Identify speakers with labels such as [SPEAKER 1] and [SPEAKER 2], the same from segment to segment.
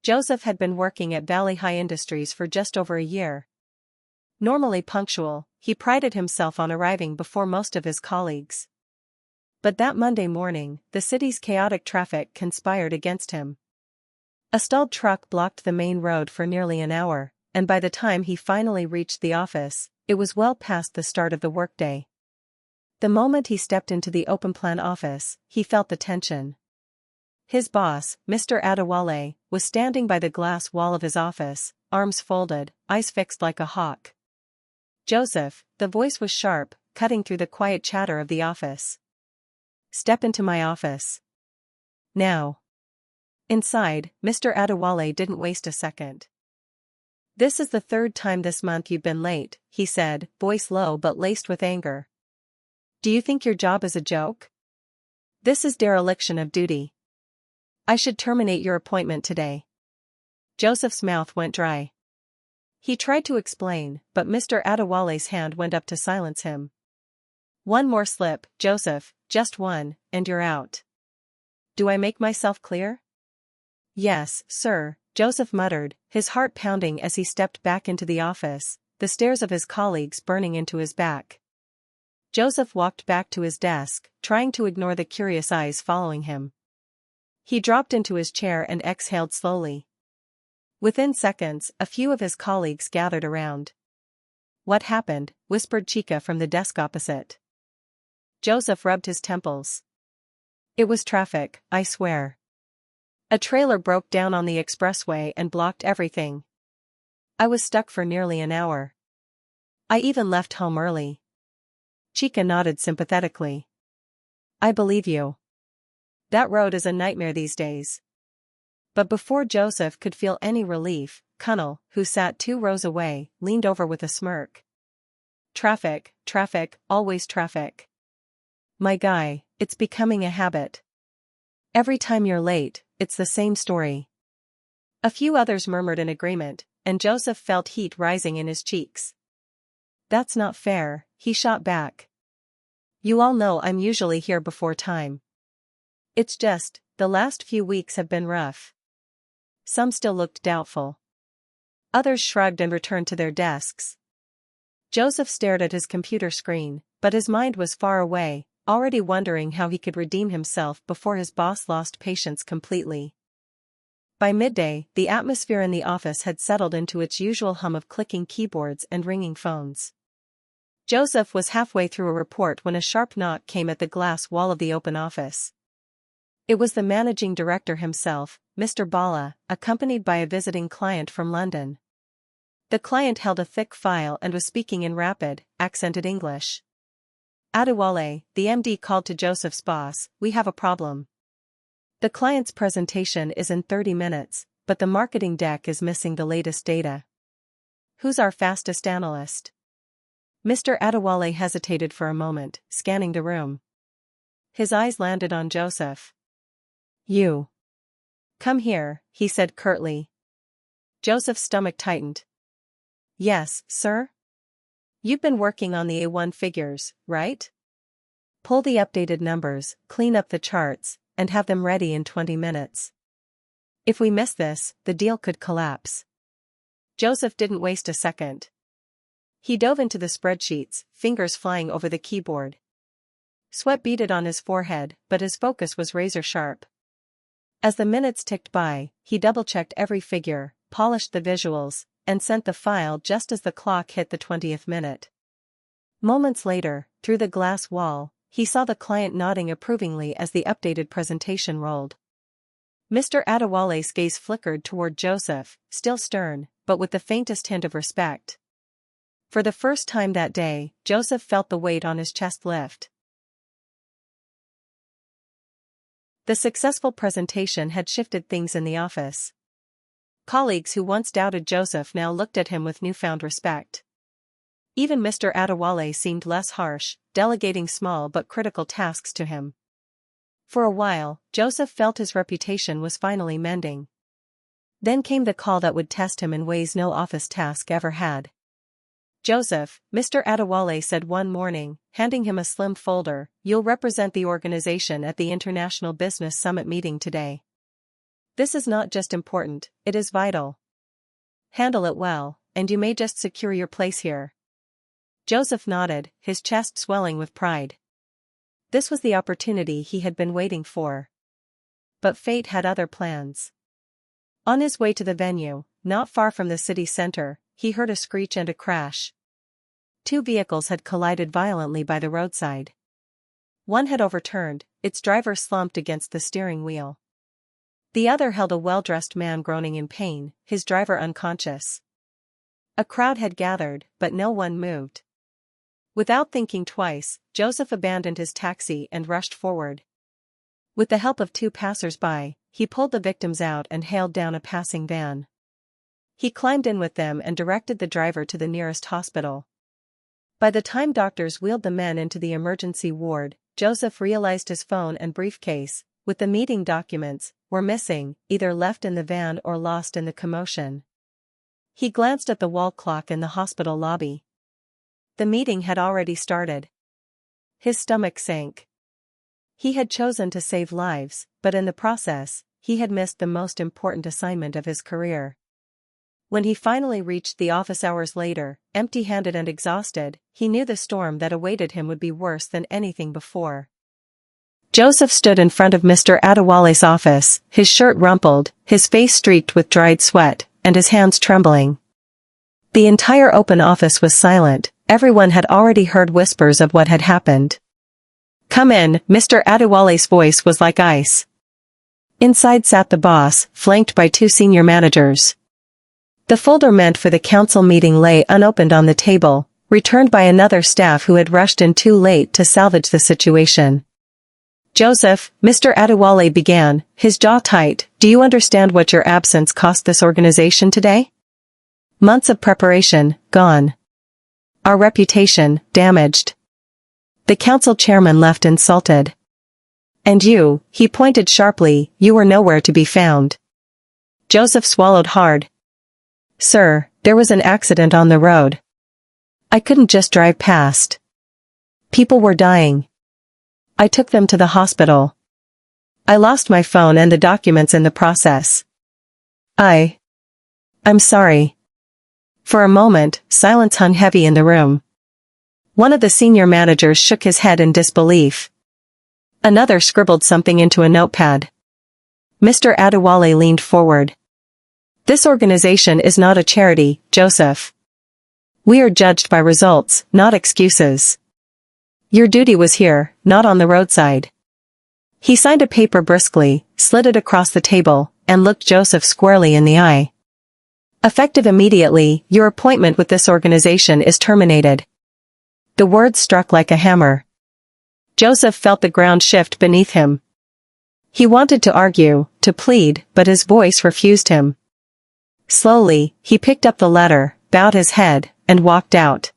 [SPEAKER 1] Joseph had been working at Valley High Industries for just over a year. Normally punctual, he prided himself on arriving before most of his colleagues. But that Monday morning, the city's chaotic traffic conspired against him. A stalled truck blocked the main road for nearly an hour, and by the time he finally reached the office, it was well past the start of the workday. The moment he stepped into the open-plan office, he felt the tension. His boss, Mr. Adewale, was standing by the glass wall of his office, arms folded, eyes fixed like a hawk. "Joseph," the voice was sharp, cutting through the quiet chatter of the office. "Step into my office. Now." Inside, Mr. Adewale didn't waste a second. "This is the third time this month you've been late," he said, voice low but laced with anger. "Do you think your job is a joke? This is dereliction of duty. I should terminate your appointment today." Joseph's mouth went dry. He tried to explain, but Mr. Adewale's hand went up to silence him. "One more slip, Joseph, just one, and you're out. Do I make myself clear?" "Yes, sir," Joseph muttered, his heart pounding as he stepped back into the office, the stares of his colleagues burning into his back. Joseph walked back to his desk, trying to ignore the curious eyes following him. He dropped into his chair and exhaled slowly. Within seconds, a few of his colleagues gathered around. "What happened?" whispered Chica from the desk opposite. Joseph rubbed his temples. "It was traffic, I swear. A trailer broke down on the expressway and blocked everything. I was stuck for nearly an hour. I even left home early." Chica nodded sympathetically. "I believe you. That road is a nightmare these days." But before Joseph could feel any relief, Connell, who sat 2 rows away, leaned over with a smirk. "Traffic, traffic, always traffic. My guy, it's becoming a habit. Every time you're late, it's the same story." A few others murmured in agreement, and Joseph felt heat rising in his cheeks. "That's not fair," he shot back. "You all know I'm usually here before time. It's just, the last few weeks have been rough." Some still looked doubtful. Others shrugged and returned to their desks. Joseph stared at his computer screen, but his mind was far away, already wondering how he could redeem himself before his boss lost patience completely. By midday, the atmosphere in the office had settled into its usual hum of clicking keyboards and ringing phones. Joseph was halfway through a report when a sharp knock came at the glass wall of the open office. It was the managing director himself, Mr. Bala, accompanied by a visiting client from London. The client held a thick file and was speaking in rapid, accented English. "Adewale," the MD called to Joseph's boss, "we have a problem. The client's presentation is in 30 minutes, but the marketing deck is missing the latest data. Who's our fastest analyst?" Mr. Adewale hesitated for a moment, scanning the room. His eyes landed on Joseph. "You. Come here," he said curtly. Joseph's stomach tightened. "Yes, sir? You've been working on the A1 figures, right? Pull the updated numbers, clean up the charts, and have them ready in 20 minutes. If we miss this, the deal could collapse." Joseph didn't waste a second. He dove into the spreadsheets, fingers flying over the keyboard. Sweat beaded on his forehead, but his focus was razor-sharp. As the minutes ticked by, he double-checked every figure, polished the visuals, and sent the file just as the clock hit the 20th minute. Moments later, through the glass wall, he saw the client nodding approvingly as the updated presentation rolled. Mr. Adewale's gaze flickered toward Joseph, still stern, but with the faintest hint of respect. For the first time that day, Joseph felt the weight on his chest lift. The successful presentation had shifted things in the office. Colleagues who once doubted Joseph now looked at him with newfound respect. Even Mr. Adewale seemed less harsh, delegating small but critical tasks to him. For a while, Joseph felt his reputation was finally mending. Then came the call that would test him in ways no office task ever had. "Joseph," Mr. Adewale said one morning, handing him a slim folder, "you'll represent the organization at the International Business Summit meeting today. This is not just important, it is vital. Handle it well, and you may just secure your place here. Joseph nodded, his chest swelling with pride. This was the opportunity he had been waiting for. But fate had other plans. On his way to the venue, not far from the city center, he heard a screech and a crash. Two vehicles had collided violently by the roadside. One had overturned, its driver slumped against the steering wheel. The other held a well-dressed man groaning in pain, his driver unconscious. A crowd had gathered, but no one moved. Without thinking twice, Joseph abandoned his taxi and rushed forward. With the help of two passers-by, he pulled the victims out and hailed down a passing van. He climbed in with them and directed the driver to the nearest hospital. By the time doctors wheeled the men into the emergency ward, Joseph realized his phone and briefcase, with the meeting documents, were missing, either left in the van or lost in the commotion. He glanced at the wall clock in the hospital lobby. The meeting had already started. His stomach sank. He had chosen to save lives, but in the process, he had missed the most important assignment of his career. When he finally reached the office hours later, empty-handed and exhausted, he knew the storm that awaited him would be worse than anything before. Joseph stood in front of Mr. Adewale's office, his shirt rumpled, his face streaked with dried sweat, and his hands trembling. The entire open office was silent, everyone had already heard whispers of what had happened. "Come in," Mr. Adewale's voice was like ice. Inside sat the boss, flanked by two senior managers. The folder meant for the council meeting lay unopened on the table, returned by another staff who had rushed in too late to salvage the situation. "Joseph," Mr. Adewale began, his jaw tight, "do you understand what your absence cost this organization today? Months of preparation, gone. Our reputation, damaged." The council chairman left insulted. "And you," he pointed sharply, "you were nowhere to be found." Joseph swallowed hard. "Sir, there was an accident on the road. I couldn't just drive past. People were dying. I took them to the hospital. I lost my phone and the documents in the process. I'm sorry." For a moment, silence hung heavy in the room. One of the senior managers shook his head in disbelief. Another scribbled something into a notepad. Mr. Adewale leaned forward. "This organization is not a charity, Joseph. We are judged by results, not excuses. Your duty was here, not on the roadside." He signed a paper briskly, slid it across the table, and looked Joseph squarely in the eye. "Effective immediately, your appointment with this organization is terminated." The words struck like a hammer. Joseph felt the ground shift beneath him. He wanted to argue, to plead, but his voice refused him. Slowly, he picked up the letter, bowed his head, and walked out.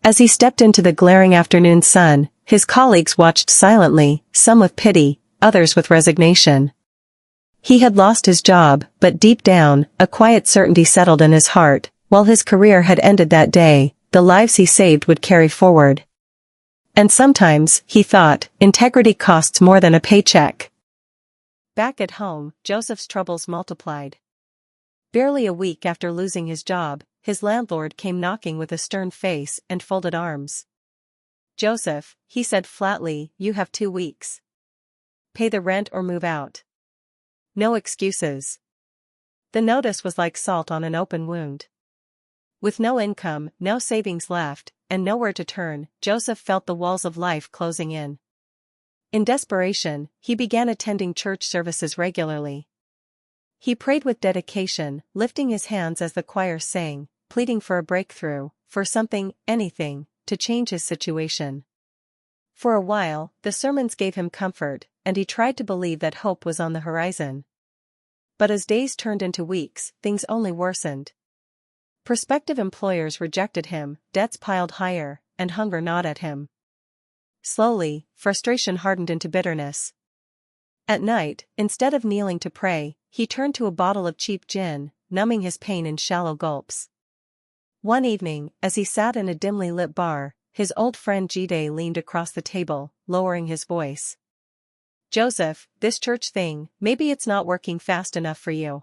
[SPEAKER 1] As he stepped into the glaring afternoon sun, his colleagues watched silently, some with pity, others with resignation. He had lost his job, but deep down, a quiet certainty settled in his heart. While his career had ended that day, the lives he saved would carry forward. And sometimes, he thought, integrity costs more than a paycheck. Back at home, Joseph's troubles multiplied. Barely a week after losing his job, his landlord came knocking with a stern face and folded arms. "Joseph," he said flatly, "you have 2 weeks. Pay the rent or move out. No excuses." The notice was like salt on an open wound. With no income, no savings left, and nowhere to turn, Joseph felt the walls of life closing in. In desperation, he began attending church services regularly. He prayed with dedication, lifting his hands as the choir sang, pleading for a breakthrough, for something, anything, to change his situation. For a while, the sermons gave him comfort, and he tried to believe that hope was on the horizon. But as days turned into weeks, things only worsened. Prospective employers rejected him, debts piled higher, and hunger gnawed at him. Slowly, frustration hardened into bitterness. At night, instead of kneeling to pray, he turned to a bottle of cheap gin, numbing his pain in shallow gulps. One evening, as he sat in a dimly lit bar, his old friend Jide leaned across the table, lowering his voice. Joseph, this church thing, maybe it's not working fast enough for you.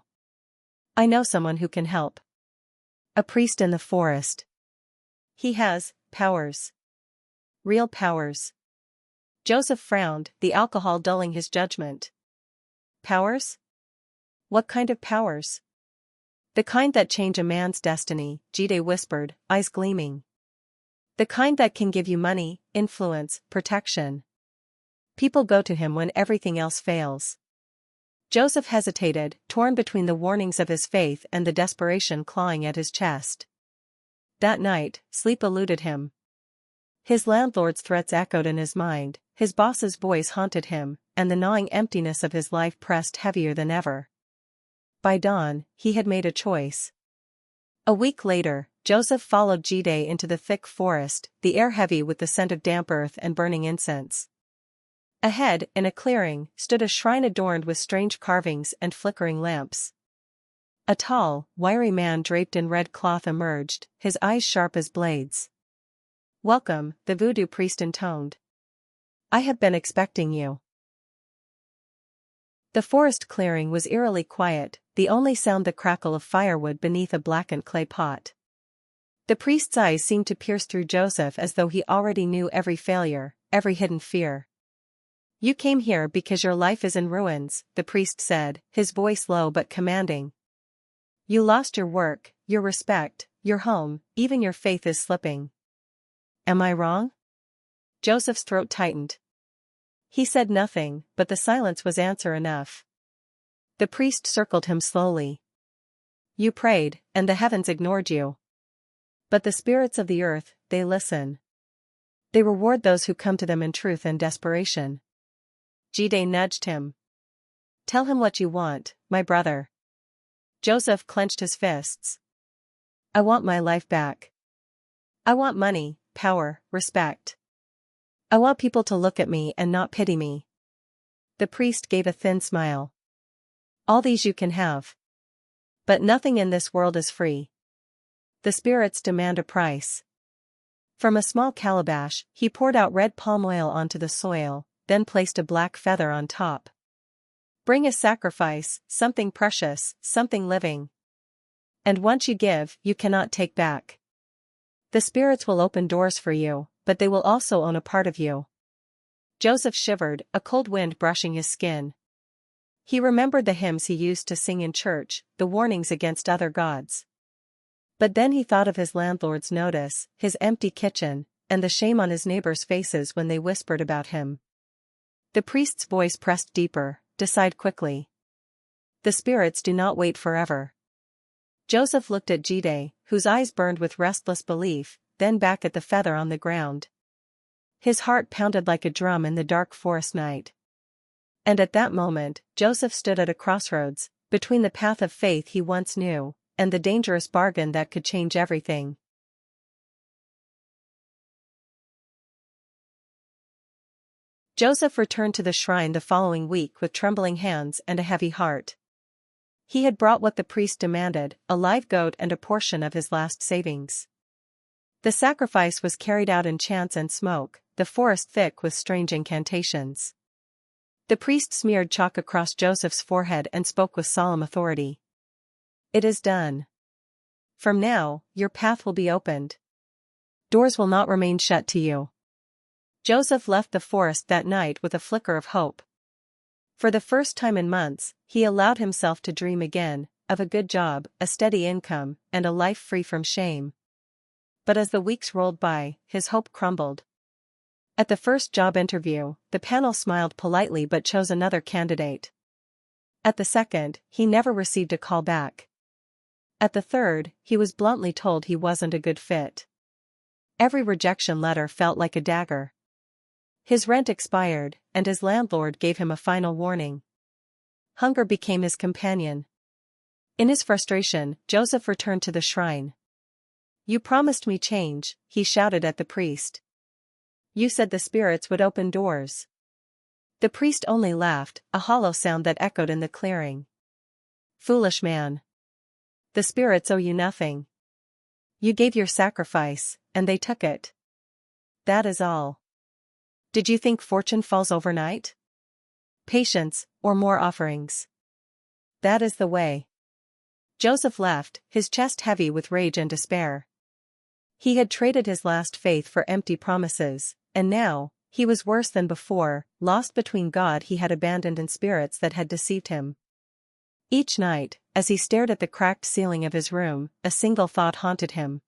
[SPEAKER 1] I know someone who can help. A priest in the forest. He has powers. Real powers. Joseph frowned, the alcohol dulling his judgment. Powers? What kind of powers? The kind that change a man's destiny, Jide whispered, eyes gleaming. The kind that can give you money, influence, protection. People go to him when everything else fails. Joseph hesitated, torn between the warnings of his faith and the desperation clawing at his chest. That night, sleep eluded him. His landlord's threats echoed in his mind, his boss's voice haunted him, and the gnawing emptiness of his life pressed heavier than ever. By dawn, he had made a choice. A week later, Joseph followed Jide into the thick forest, the air heavy with the scent of damp earth and burning incense. Ahead, in a clearing, stood a shrine adorned with strange carvings and flickering lamps. A tall, wiry man draped in red cloth emerged, his eyes sharp as blades. "Welcome," the voodoo priest intoned. "I have been expecting you." The forest clearing was eerily quiet, the only sound the crackle of firewood beneath a blackened clay pot. The priest's eyes seemed to pierce through Joseph as though he already knew every failure, every hidden fear. "You came here because your life is in ruins," the priest said, his voice low but commanding. "You lost your work, your respect, your home, even your faith is slipping. Am I wrong?" Joseph's throat tightened. He said nothing, but the silence was answer enough. The priest circled him slowly. "You prayed, and the heavens ignored you. But the spirits of the earth, they listen. They reward those who come to them in truth and desperation." Jide nudged him. "Tell him what you want, my brother." Joseph clenched his fists. "I want my life back. I want money, power, respect. I want people to look at me and not pity me." The priest gave a thin smile. "All these you can have. But nothing in this world is free. The spirits demand a price." From a small calabash, he poured out red palm oil onto the soil, then placed a black feather on top. "Bring a sacrifice, something precious, something living. And once you give, you cannot take back. The spirits will open doors for you, but they will also own a part of you." Joseph shivered, a cold wind brushing his skin. He remembered the hymns he used to sing in church, the warnings against other gods. But then he thought of his landlord's notice, his empty kitchen, and the shame on his neighbors' faces when they whispered about him. The priest's voice pressed deeper. "Decide quickly. The spirits do not wait forever." Joseph looked at Jide, whose eyes burned with restless belief, then back at the feather on the ground. His heart pounded like a drum in the dark forest night. And at that moment, Joseph stood at a crossroads, between the path of faith he once knew, and the dangerous bargain that could change everything. Joseph returned to the shrine the following week with trembling hands and a heavy heart. He had brought what the priest demanded, a live goat and a portion of his last savings. The sacrifice was carried out in chants and smoke, the forest thick with strange incantations. The priest smeared chalk across Joseph's forehead and spoke with solemn authority. "It is done. From now, your path will be opened. Doors will not remain shut to you." Joseph left the forest that night with a flicker of hope. For the first time in months, he allowed himself to dream again, of a good job, a steady income, and a life free from shame. But as the weeks rolled by, his hope crumbled. At the first job interview, the panel smiled politely but chose another candidate. At the second, he never received a call back. At the third, he was bluntly told he wasn't a good fit. Every rejection letter felt like a dagger. His rent expired, and his landlord gave him a final warning. Hunger became his companion. In his frustration, Joseph returned to the shrine. "You promised me change," he shouted at the priest. "You said the spirits would open doors." The priest only laughed, a hollow sound that echoed in the clearing. "Foolish man. The spirits owe you nothing. You gave your sacrifice, and they took it. That is all. Did you think fortune falls overnight? patience, or more offerings. That is the way. Joseph left, his chest heavy with rage and despair. He had traded his last faith for empty promises, and now, he was worse than before, lost between God he had abandoned and spirits that had deceived him. Each night, as he stared at the cracked ceiling of his room, a single thought haunted him.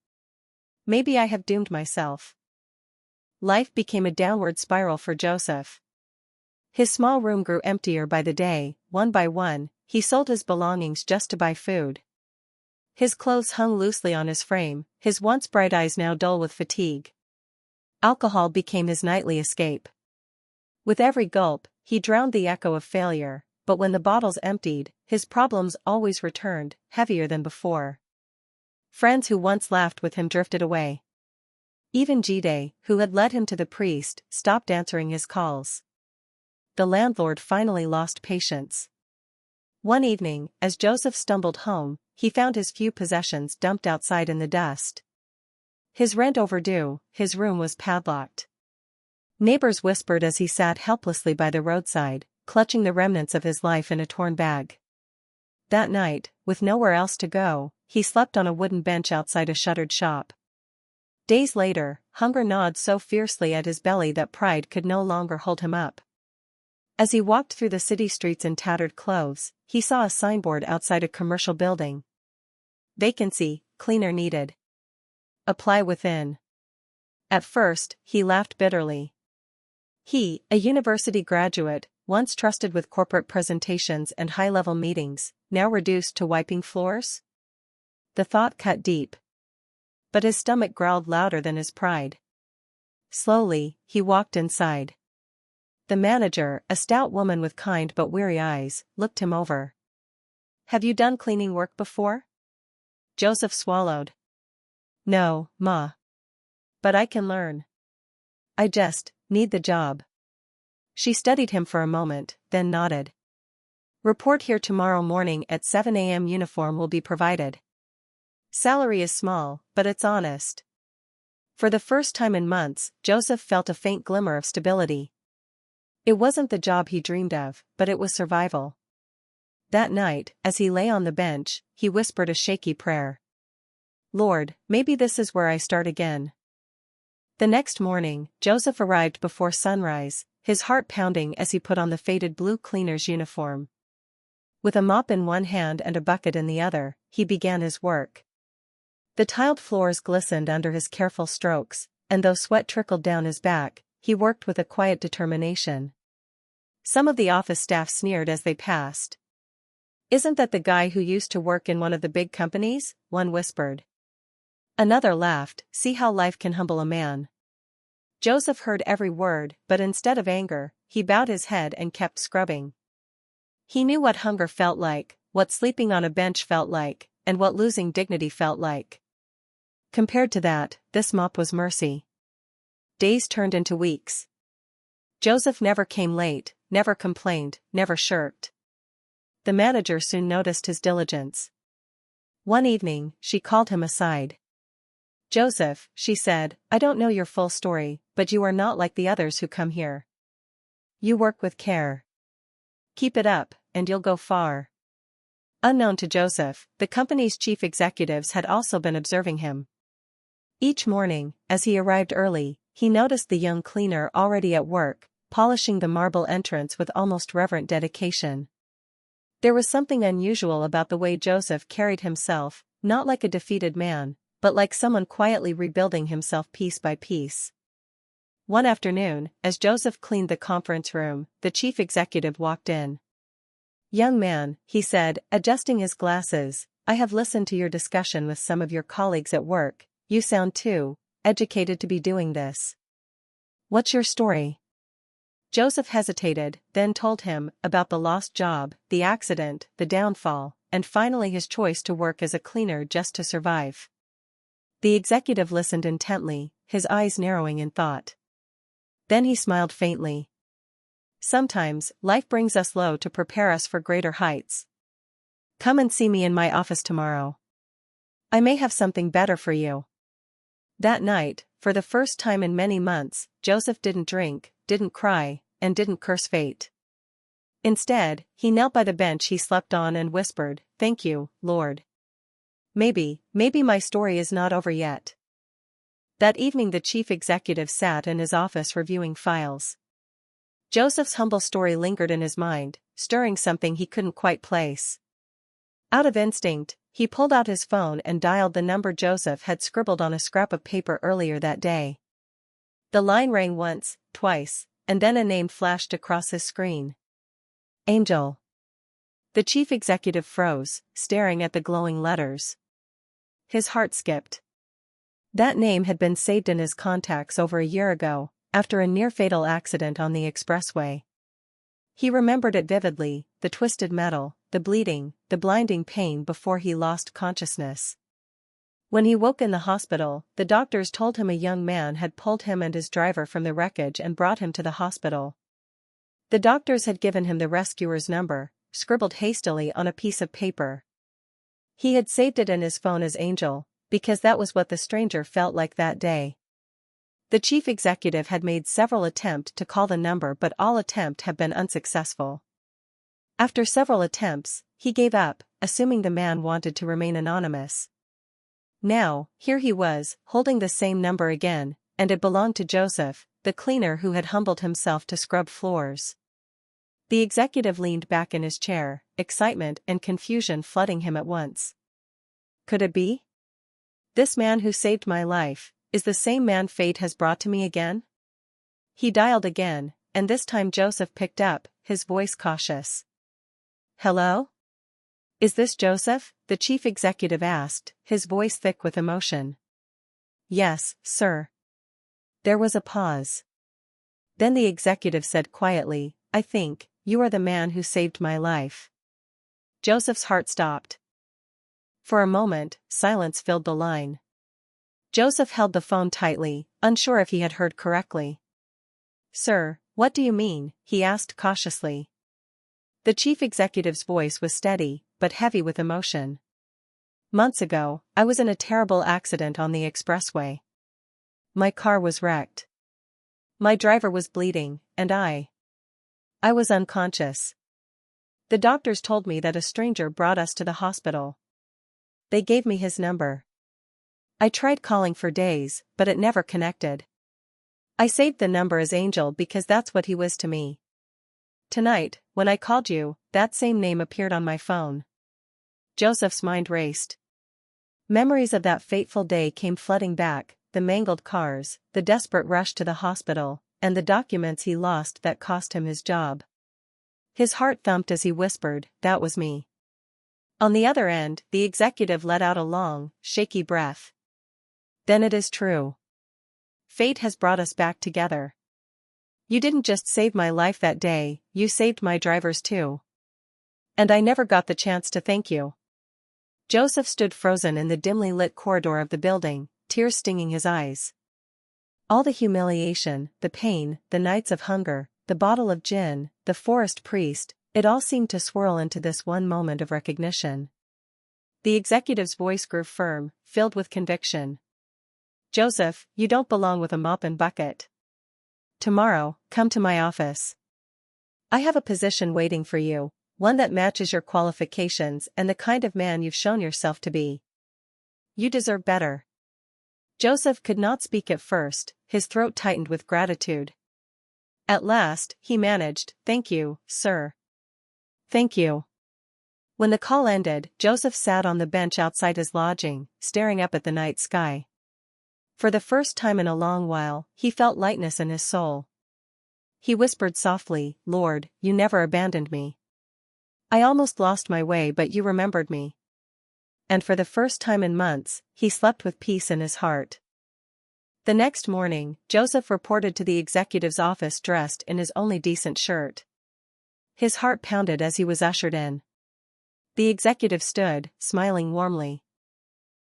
[SPEAKER 1] Maybe I have doomed myself. Life became a downward spiral for Joseph. His small room grew emptier by the day, one by one, he sold his belongings just to buy food. His clothes hung loosely on his frame, his once bright eyes now dull with fatigue. Alcohol became his nightly escape. With every gulp, he drowned the echo of failure, but when the bottles emptied, his problems always returned, heavier than before. Friends who once laughed with him drifted away. Even Jide, who had led him to the priest, stopped answering his calls. The landlord finally lost patience. One evening, as Joseph stumbled home, he found his few possessions dumped outside in the dust. His rent overdue, his room was padlocked. Neighbors whispered as he sat helplessly by the roadside, clutching the remnants of his life in a torn bag. That night, with nowhere else to go, he slept on a wooden bench outside a shuttered shop. Days later, hunger gnawed so fiercely at his belly that pride could no longer hold him up. As he walked through the city streets in tattered clothes, he saw a signboard outside a commercial building. Vacancy, cleaner needed. Apply within. At first, he laughed bitterly. He, a university graduate, once trusted with corporate presentations and high-level meetings, now reduced to wiping floors? The thought cut deep. But his stomach growled louder than his pride. Slowly, he walked inside. The manager, a stout woman with kind but weary eyes, looked him over. Have you done cleaning work before? Joseph swallowed. No, Ma. But I can learn. I just need the job. She studied him for a moment, then nodded. Report here tomorrow morning at 7 a.m. Uniform will be provided. Salary is small, but it's honest. For the first time in months, Joseph felt a faint glimmer of stability. It wasn't the job he dreamed of, but it was survival. That night, as he lay on the bench, he whispered a shaky prayer. Lord, maybe this is where I start again. The next morning, Joseph arrived before sunrise, his heart pounding as he put on the faded blue cleaner's uniform. With a mop in one hand and a bucket in the other, he began his work. The tiled floors glistened under his careful strokes, and though sweat trickled down his back, he worked with a quiet determination. Some of the office staff sneered as they passed. Isn't that the guy who used to work in one of the big companies? One whispered. Another laughed, see how life can humble a man. Joseph heard every word, but instead of anger, he bowed his head and kept scrubbing. He knew what hunger felt like, what sleeping on a bench felt like, and what losing dignity felt like. Compared to that, this mop was mercy. Days turned into weeks. Joseph never came late, never complained, never shirked. The manager soon noticed his diligence. One evening, she called him aside. Joseph, she said, I don't know your full story, but you are not like the others who come here. You work with care. Keep it up, and you'll go far. Unknown to Joseph, the company's chief executives had also been observing him. Each morning, as he arrived early, he noticed the young cleaner already at work, polishing the marble entrance with almost reverent dedication. There was something unusual about the way Joseph carried himself, not like a defeated man, but like someone quietly rebuilding himself piece by piece. One afternoon, as Joseph cleaned the conference room, the chief executive walked in. Young man, he said, adjusting his glasses, I have listened to your discussion with some of your colleagues at work. You sound too educated to be doing this. What's your story? Joseph hesitated, then told him about the lost job, the accident, the downfall, and finally his choice to work as a cleaner just to survive. The executive listened intently, his eyes narrowing in thought. Then he smiled faintly. Sometimes, life brings us low to prepare us for greater heights. Come and see me in my office tomorrow. I may have something better for you. That night, for the first time in many months, Joseph didn't drink, didn't cry, and didn't curse fate. Instead, he knelt by the bench he slept on and whispered, "Thank you, Lord. Maybe my story is not over yet." That evening the chief executive sat in his office reviewing files. Joseph's humble story lingered in his mind, stirring something he couldn't quite place. Out of instinct, he pulled out his phone and dialed the number Joseph had scribbled on a scrap of paper earlier that day. The line rang once, twice, and then a name flashed across his screen. Angel. The chief executive froze, staring at the glowing letters. His heart skipped. That name had been saved in his contacts over a year ago, after a near-fatal accident on the expressway. He remembered it vividly, the twisted metal, the bleeding, the blinding pain before he lost consciousness. When he woke in the hospital, the doctors told him a young man had pulled him and his driver from the wreckage and brought him to the hospital. The doctors had given him the rescuer's number, scribbled hastily on a piece of paper. He had saved it in his phone as Angel, because that was what the stranger felt like that day. The chief executive had made several attempts to call the number, but all attempts had been unsuccessful. After several attempts, he gave up, assuming the man wanted to remain anonymous. Now, here he was, holding the same number again, and it belonged to Joseph, the cleaner who had humbled himself to scrub floors. The executive leaned back in his chair, excitement and confusion flooding him at once. Could it be? This man who saved my life is the same man fate has brought to me again? He dialed again, and this time Joseph picked up, his voice cautious. "Hello? Is this Joseph?" the chief executive asked, his voice thick with emotion. "Yes, sir." There was a pause. Then the executive said quietly, "I think you are the man who saved my life." Joseph's heart stopped. For a moment, silence filled the line. Joseph held the phone tightly, unsure if he had heard correctly. "Sir, what do you mean?" he asked cautiously. The chief executive's voice was steady, but heavy with emotion. "Months ago, I was in a terrible accident on the expressway. My car was wrecked. My driver was bleeding, and I was unconscious. The doctors told me that a stranger brought us to the hospital. They gave me his number. I tried calling for days, but it never connected. I saved the number as Angel because that's what he was to me. Tonight, when I called you, that same name appeared on my phone." Joseph's mind raced. Memories of that fateful day came flooding back, the mangled cars, the desperate rush to the hospital, and the documents he lost that cost him his job. His heart thumped as he whispered, "That was me." On the other end, the executive let out a long, shaky breath. "Then it is true. Fate has brought us back together. You didn't just save my life that day, you saved my driver's too. And I never got the chance to thank you." Joseph stood frozen in the dimly lit corridor of the building, tears stinging his eyes. All the humiliation, the pain, the nights of hunger, the bottle of gin, the forest priest, it all seemed to swirl into this one moment of recognition. The executive's voice grew firm, filled with conviction. "Joseph, you don't belong with a mop and bucket. Tomorrow, come to my office. I have a position waiting for you, one that matches your qualifications and the kind of man you've shown yourself to be. You deserve better." Joseph could not speak at first, his throat tightened with gratitude. At last, he managed, "Thank you, sir. Thank you." When the call ended, Joseph sat on the bench outside his lodging, staring up at the night sky. For the first time in a long while, he felt lightness in his soul. He whispered softly, "Lord, you never abandoned me. I almost lost my way, but you remembered me." And for the first time in months, he slept with peace in his heart. The next morning, Joseph reported to the executive's office dressed in his only decent shirt. His heart pounded as he was ushered in. The executive stood, smiling warmly.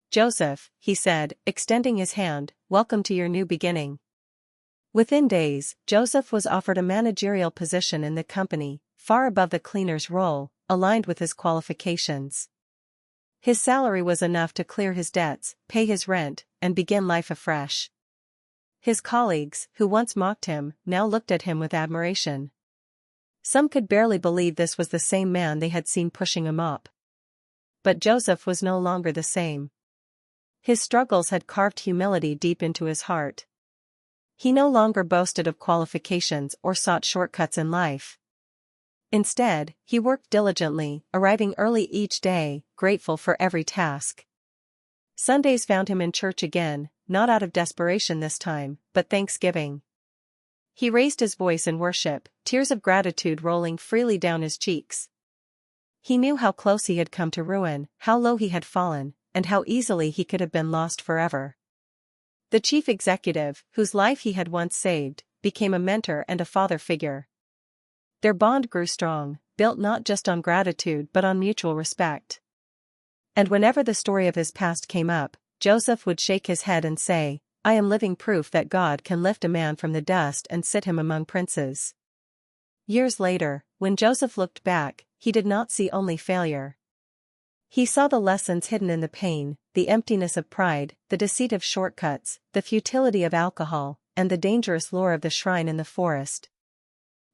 [SPEAKER 1] "Joseph," he said, extending his hand, "welcome to your new beginning." Within days, Joseph was offered a managerial position in the company, far above the cleaner's role, aligned with his qualifications. His salary was enough to clear his debts, pay his rent, and begin life afresh. His colleagues, who once mocked him, now looked at him with admiration. Some could barely believe this was the same man they had seen pushing a mop. But Joseph was no longer the same. His struggles had carved humility deep into his heart. He no longer boasted of qualifications or sought shortcuts in life. Instead, he worked diligently, arriving early each day, grateful for every task. Sundays found him in church again, not out of desperation this time, but thanksgiving. He raised his voice in worship, tears of gratitude rolling freely down his cheeks. He knew how close he had come to ruin, how low he had fallen, and how easily he could have been lost forever. The chief executive, whose life he had once saved, became a mentor and a father figure. Their bond grew strong, built not just on gratitude but on mutual respect. And whenever the story of his past came up, Joseph would shake his head and say, "I am living proof that God can lift a man from the dust and sit him among princes." Years later, when Joseph looked back, he did not see only failure. He saw the lessons hidden in the pain, the emptiness of pride, the deceit of shortcuts, the futility of alcohol, and the dangerous lure of the shrine in the forest.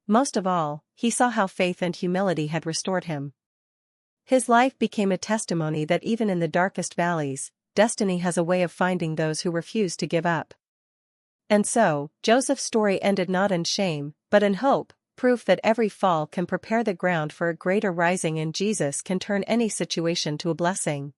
[SPEAKER 1] Most of all, he saw how faith and humility had restored him. His life became a testimony that even in the darkest valleys, destiny has a way of finding those who refuse to give up. And so, Joseph's story ended not in shame, but in hope, proof that every fall can prepare the ground for a greater rising, and Jesus can turn any situation to a blessing.